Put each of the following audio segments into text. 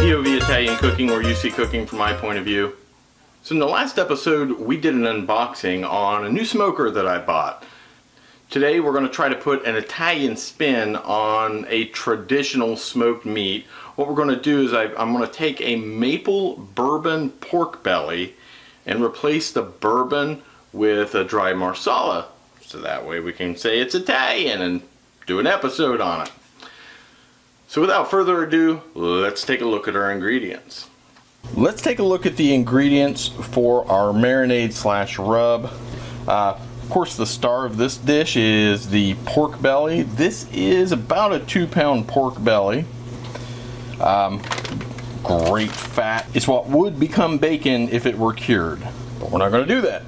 POV Italian Cooking, where you see cooking from my point of view. So in the last episode, we did an unboxing on a new smoker that I bought. Today we're going to try to put an Italian spin on a traditional smoked meat. What we're going to do is I'm going to take a Maple Bourbon pork belly and replace the bourbon with a dry Marsala. So that way we can say it's Italian and do an episode on it. So without further ado, let's take a look at our ingredients. Let's take a look at the ingredients for our marinade slash rub. Of course, the star of this dish is the pork belly. This is about a 2-pound pork belly. Great fat. It's what would become bacon if it were cured. But we're not going to do that.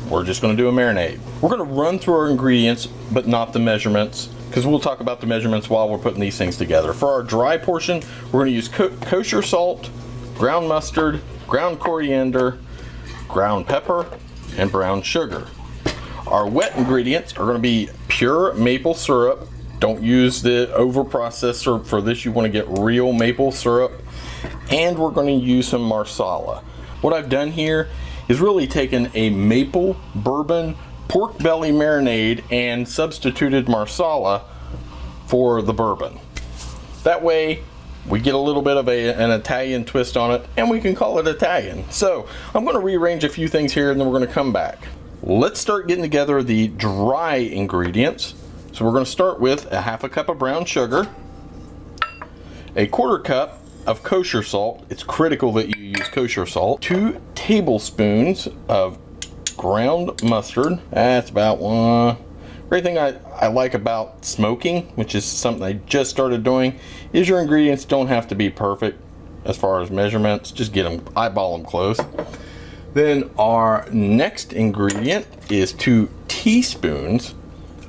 We're just going to do a marinade. We're going to run through our ingredients, but not the measurements, because we'll talk about the measurements while we're putting these things together. For our dry portion, we're going to use kosher salt, ground mustard, ground coriander, ground pepper, and brown sugar. Our wet ingredients are going to be pure maple syrup. Don't use the over-processed syrup for this. You want to get real maple syrup. And we're going to use some Marsala. What I've done here is really taken a Maple Bourbon pork belly marinade and substituted Marsala for the bourbon. That way we get a little bit of an Italian twist on it, and we can call it Italian. So I'm going to rearrange a few things here, and then we're going to come back. Let's start getting together the dry ingredients. So we're going to start with a half a cup of brown sugar, a 1/4 cup of kosher salt. It's critical that you use kosher salt. 2 tablespoons of ground mustard. That's about one. Great thing I like about smoking, which is something I just started doing, is your ingredients don't have to be perfect as far as measurements. Just get them, eyeball them close. Then our next ingredient is 2 teaspoons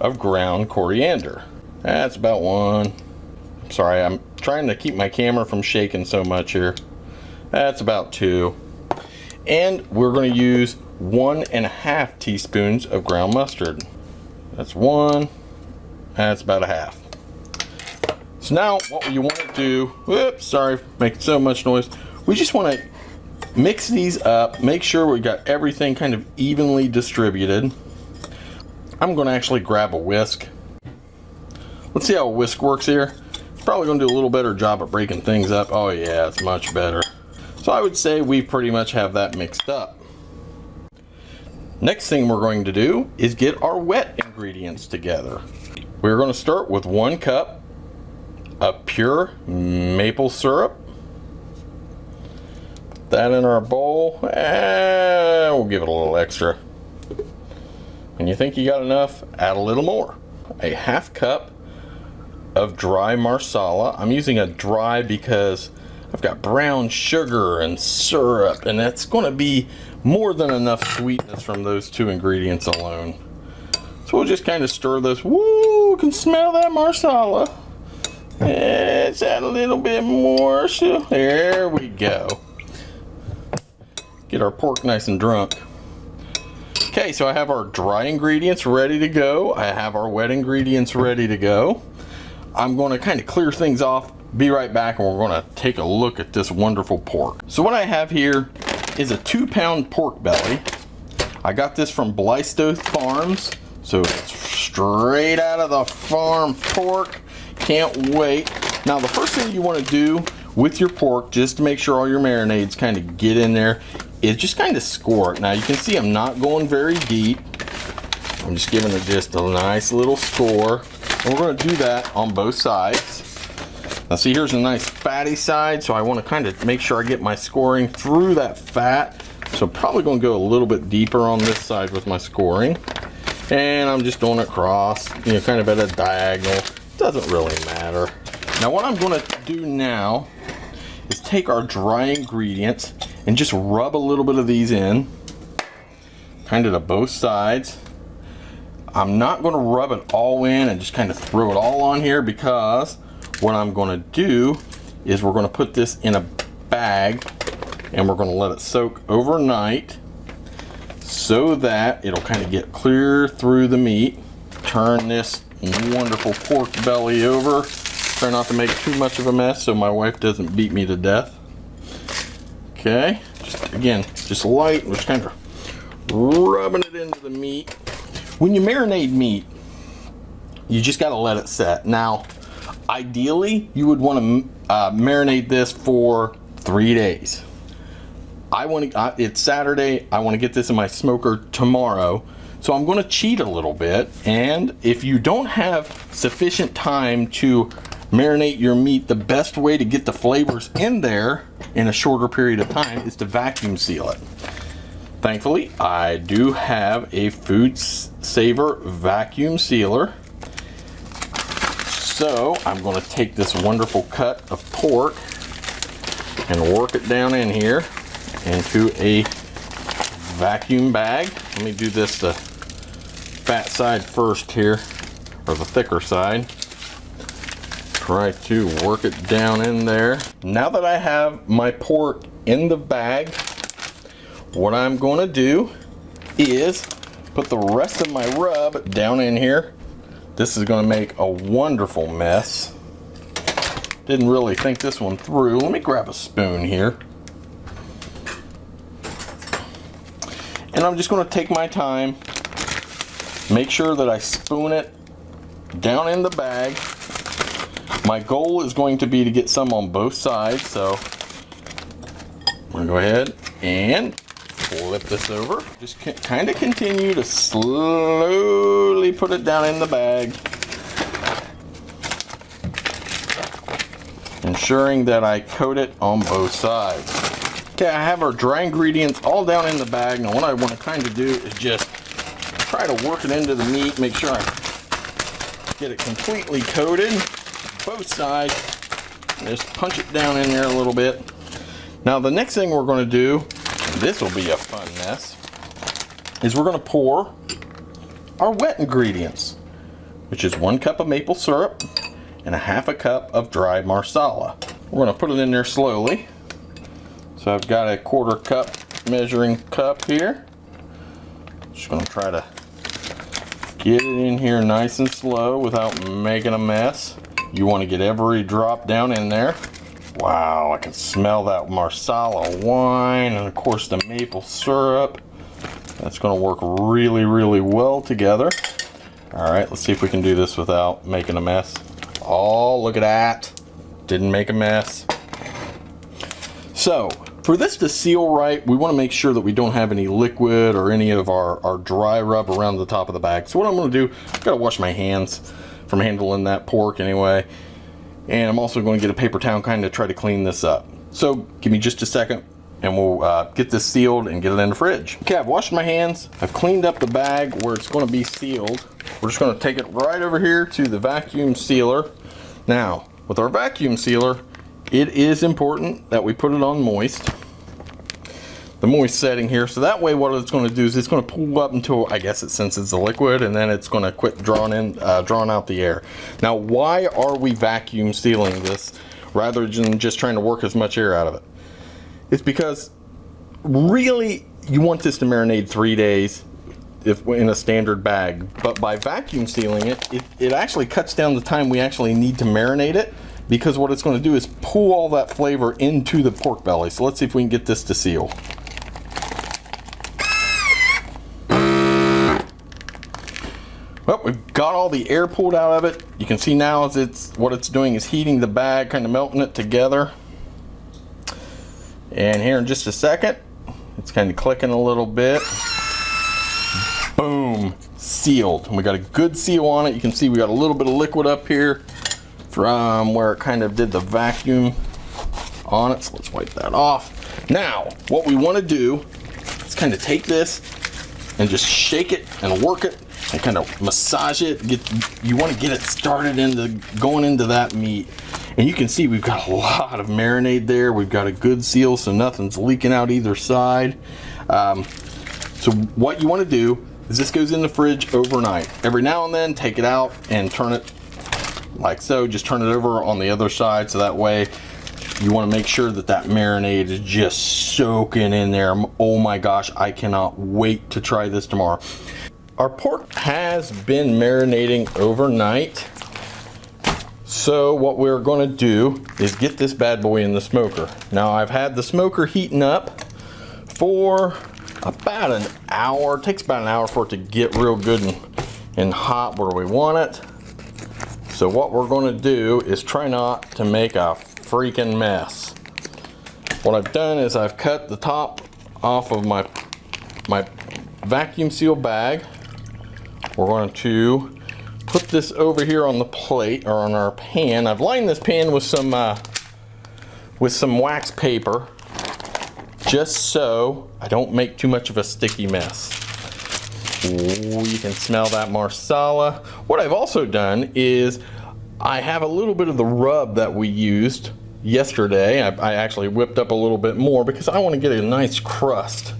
of ground coriander. That's about one. Sorry, I'm trying to keep my camera from shaking so much here. That's about 2. And we're going to use 1.5 teaspoons of ground mustard. That's 1. That's about 1/2. So now what you want to do, whoops, sorry for making so much noise. We just want to mix these up, make sure we got everything kind of evenly distributed. I'm going to actually grab a whisk. Let's see how a whisk works here. It's probably going to do a little better job at breaking things up. Oh yeah, it's much better. So I would say we pretty much have that mixed up. Next thing we're going to do is get our wet ingredients together. We're going to start with 1 cup of pure maple syrup. Put that in our bowl, and we'll give it a little extra. When you think you got enough, add a little more. A 1/2 cup of dry Marsala. I'm using a dry because I've got brown sugar and syrup, and that's going to be more than enough sweetness from those 2 ingredients alone. So we'll just kind of stir this. Woo, can smell that Marsala. Let's add a little bit more. So there we go. Get our pork nice and drunk. Okay, so I have our dry ingredients ready to go. I have our wet ingredients ready to go. I'm going to kind of clear things off, be right back, and we're going to take a look at this wonderful pork. So what I have here is a 2-pound pork belly. I got this from Blystow Farms, so it's straight out of the farm pork. Can't wait. Now the first thing you want to do with your pork, just to make sure all your marinades kind of get in there, is just kind of score it. Now you can see I'm not going very deep. I'm just giving it just a nice little score. And we're going to do that on both sides. Now see, here's a nice fatty side, so I want to kind of make sure I get my scoring through that fat. So I'm probably going to go a little bit deeper on this side with my scoring. And I'm just doing it across, you know, kind of at a diagonal. Doesn't really matter. Now what I'm going to do now is take our dry ingredients and just rub a little bit of these in, kind of to both sides. I'm not going to rub it all in and just kind of throw it all on here, because what I'm going to do is we're going to put this in a bag and we're going to let it soak overnight so that it'll kind of get clear through the meat. Turn this wonderful pork belly over. Try not to make too much of a mess so my wife doesn't beat me to death. Okay, just light. We're just kind of rubbing it into the meat. When you marinate meat, you just got to let it set. Now, ideally, you would want to marinate this for 3 days. It's Saturday. I want to get this in my smoker tomorrow. So I'm going to cheat a little bit. And if you don't have sufficient time to marinate your meat, the best way to get the flavors in there in a shorter period of time is to vacuum seal it. Thankfully, I do have a Food Saver vacuum sealer. So I'm going to take this wonderful cut of pork and work it down in here into a vacuum bag. Let me do this the fat side first here, or the thicker side. Try to work it down in there. Now that I have my pork in the bag, what I'm going to do is put the rest of my rub down in here. This is going to make a wonderful mess. Didn't really think this one through. Let me grab a spoon here. And I'm just going to take my time, make sure that I spoon it down in the bag. My goal is going to be to get some on both sides, so I'm going to go ahead and flip this over. Just kind of continue to slowly put it down in the bag, ensuring that I coat it on both sides. Okay, I have our dry ingredients all down in the bag. Now what I want to kind of do is just try to work it into the meat, make sure I get it completely coated, both sides. Just punch it down in there a little bit. Now the next thing we're going to do, this will be a fun mess, is we're going to pour our wet ingredients, which is 1 cup of maple syrup and 1/2 cup of dry Marsala. We're going to put it in there slowly. So I've got a 1/4 cup measuring cup here. Just going to try to get it in here nice and slow without making a mess. You want to get every drop down in there. Wow, I can smell that Marsala wine and of course the maple syrup. That's going to work really, really well together. All right, let's see if we can do this without making a mess. Oh, look at that. Didn't make a mess. So, for this to seal right, we want to make sure that we don't have any liquid or any of our dry rub around the top of the bag. So what I'm going to do, I've got to wash my hands from handling that pork anyway. And I'm also going to get a paper towel kind of try to clean this up. So give me just a second and we'll get this sealed and get it in the fridge. Okay, I've washed my hands. I've cleaned up the bag where it's going to be sealed. We're just going to take it right over here to the vacuum sealer. Now, with our vacuum sealer, it is important that we put it on moist. The moist setting here, so that way what it's going to do is it's going to pull up until I guess it senses the liquid, and then it's going to quit drawing out the air. Now, why are we vacuum sealing this rather than just trying to work as much air out of it? It's because really you want this to marinate 3 days if in a standard bag, but by vacuum sealing it actually cuts down the time we actually need to marinate it, because what it's going to do is pull all that flavor into the pork belly. So let's see if we can get this to seal. Well, we've got all the air pulled out of it. You can see now as what it's doing is heating the bag, kind of melting it together. And here in just a second, it's kind of clicking a little bit. Boom, sealed. And we got a good seal on it. You can see we got a little bit of liquid up here from where it kind of did the vacuum on it. So let's wipe that off. Now, what we want to do is kind of take this and just shake it and work it and kind of massage it. You want to get it started going into that meat. And you can see we've got a lot of marinade there. We've got a good seal, so nothing's leaking out either side. So what you want to do is this goes in the fridge overnight. Every now and then, take it out and turn it like so. Just turn it over on the other side, so that way you want to make sure that that marinade is just soaking in there. Oh my gosh, I cannot wait to try this tomorrow. Our pork has been marinating overnight. So what we're going to do is get this bad boy in the smoker. Now I've had the smoker heating up for about an hour. It takes about an hour for it to get real good and hot where we want it. So what we're going to do is try not to make a freaking mess. What I've done is I've cut the top off of my vacuum seal bag. We're going to put this over here on the plate or on our pan. I've lined this pan with some wax paper, just so I don't make too much of a sticky mess. Ooh, you can smell that Marsala. What I've also done is I have a little bit of the rub that we used yesterday. I actually whipped up a little bit more because I want to get a nice crust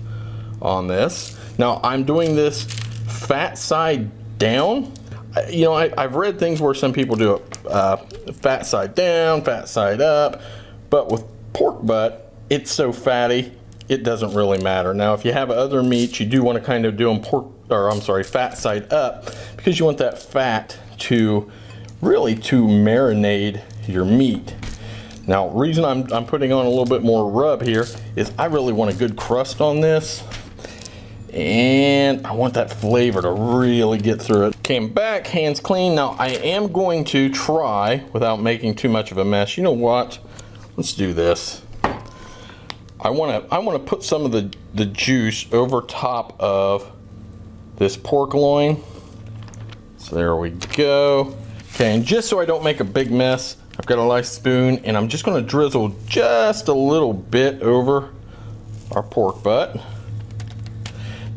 on this. Now I'm doing this fat side down. You know, I've read things where some people do it fat side down, fat side up, but with pork butt, it's so fatty, it doesn't really matter. Now, if you have other meats, you do want to kind of do them fat side up, because you want that fat to really to marinate your meat. Now, the reason I'm putting on a little bit more rub here is I really want a good crust on this. And I want that flavor to really get through it. Came back, hands clean. Now I am going to try, without making too much of a mess, you know what? Let's do this. I want to put some of the juice over top of this pork loin. So there we go. Okay, and just so I don't make a big mess, I've got a nice spoon, and I'm just going to drizzle just a little bit over our pork butt.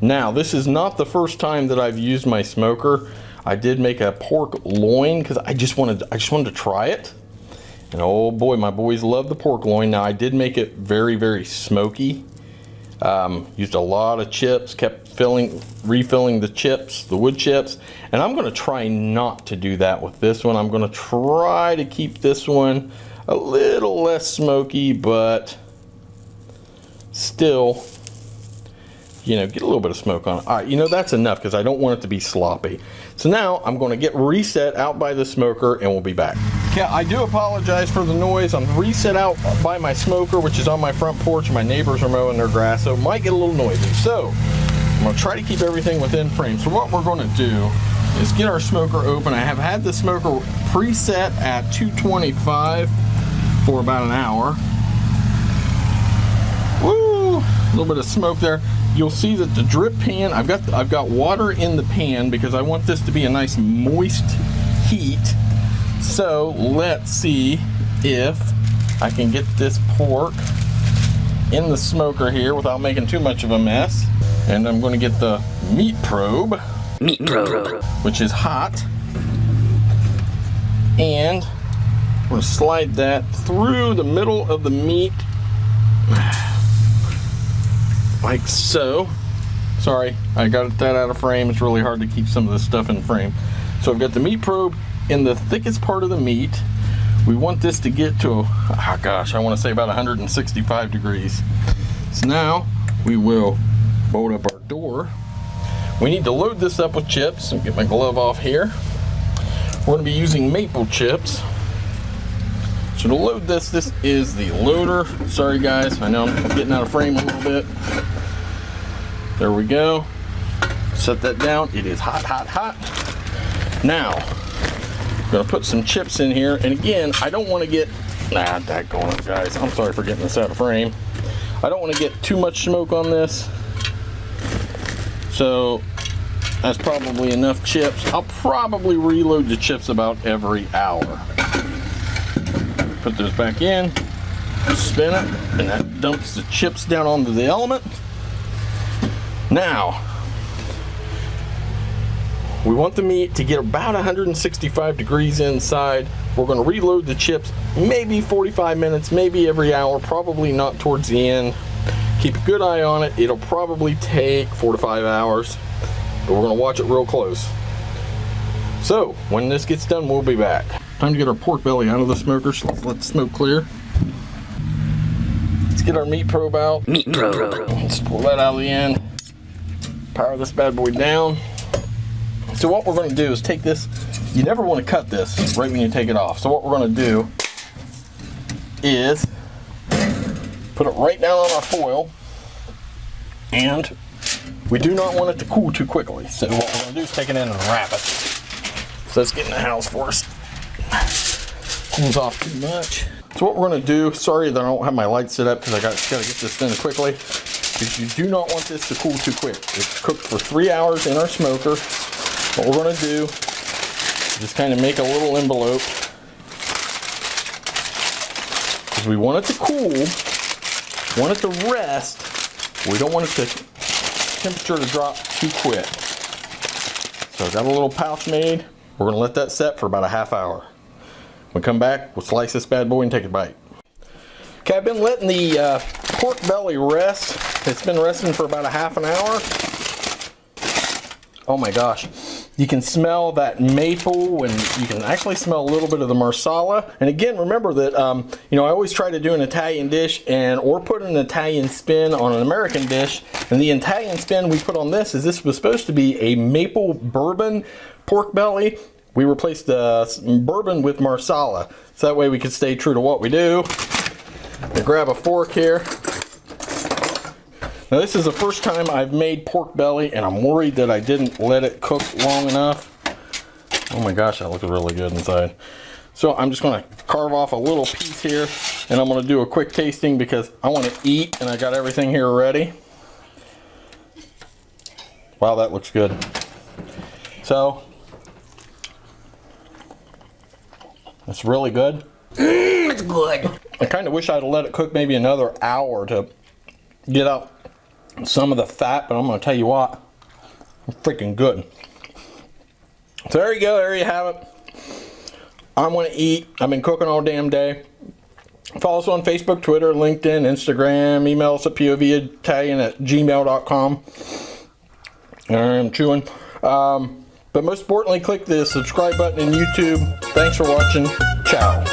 Now, this is not the first time that I've used my smoker. I did make a pork loin because I just wanted to try it. And oh boy, my boys love the pork loin. Now, I did make it very, very smoky. Used a lot of chips, kept refilling the chips, the wood chips. And I'm going to try not to do that with this one. I'm going to try to keep this one a little less smoky, but still, you know, get a little bit of smoke on it. All right, you know, that's enough because I don't want it to be sloppy. So now I'm going to get reset out by the smoker and we'll be back. Okay, I do apologize for the noise. I'm reset out by my smoker, which is on my front porch. My neighbors are mowing their grass, so it might get a little noisy. So I'm going to try to keep everything within frame. So what we're going to do is get our smoker open. I have had the smoker preset at 225 for about an hour. Woo! A little bit of smoke there. You'll see that the drip pan, I've got water in the pan because I want this to be a nice moist heat. So let's see if I can get this pork in the smoker here without making too much of a mess. And I'm going to get the meat probe, which is hot. And I'm going to slide that through the middle of the meat, like so. Sorry, I got that out of frame. It's really hard to keep some of this stuff in frame. So I've got the meat probe in the thickest part of the meat. We want this to get to, oh gosh, I want to say about 165 degrees. So now we will bolt up our door. We need to load this up with chips. I'll get my glove off here. We're going to be using maple chips. So to load this, this is the loader. Sorry guys, I know I'm getting out of frame a little bit. There we go. Set that down. It is hot, hot, hot. Now, I'm gonna put some chips in here. And again, I don't want to get, daggone guys. I'm sorry for getting this out of frame. I don't want to get too much smoke on this. So that's probably enough chips. I'll probably reload the chips about every hour. Put those back in, spin it, and that dumps the chips down onto the element. Now, we want the meat to get about 165 degrees inside. We're going to reload the chips maybe 45 minutes, maybe every hour, probably not towards the end. Keep a good eye on it. It'll probably take 4 to 5 hours, but we're going to watch it real close. So, when this gets done, we'll be back. Time to get our pork belly out of the smoker, so let's let the smoke clear. Let's get our meat probe out. Let's pull that out of the end. Power this bad boy down. So what we're going to do is take this you never want to cut this right when you take it off. So what we're going to do is put it right down on our foil, and we do not want it to cool too quickly. So what we're going to do is take it in and wrap it. So let's get in the house first. Cools off too much. So what we're going to do, sorry that I don't have my light set up because I got to get this done quickly, is you do not want this to cool too quick. It's cooked for 3 hours in our smoker. What we're going to do is just kind of make a little envelope, because we want it to cool, want it to rest. We don't want the temperature to drop too quick. So I've got a little pouch made. We're going to let that set for about a half hour. When we come back, we'll slice this bad boy and take a bite. Okay, I've been letting the pork belly rest. It's been resting for about a half an hour. Oh my gosh. You can smell that maple, and you can actually smell a little bit of the Marsala. And again, remember that you know, I always try to do an Italian dish or put an Italian spin on an American dish. And the Italian spin we put on this was supposed to be a Maple Bourbon pork belly. We replaced the bourbon with Marsala, so that way we could stay true to what we do. I grab a fork here. Now this is the first time I've made pork belly, and I'm worried that I didn't let it cook long enough. Oh my gosh, that looks really good inside. So I'm just going to carve off a little piece here, and I'm going to do a quick tasting because I want to eat, and I got everything here ready. Wow, that looks good. So it's really good. It's good. I kind of wish I'd let it cook maybe another hour to get out some of the fat, but I'm going to tell you what, it's freaking good. So there you go, there you have it. I'm going to eat. I've been cooking all damn day. Follow us on Facebook, Twitter, LinkedIn, Instagram. Email us at povitalian@gmail.com. I'm chewing. But most importantly, click the subscribe button in YouTube. Thanks for watching. Ciao.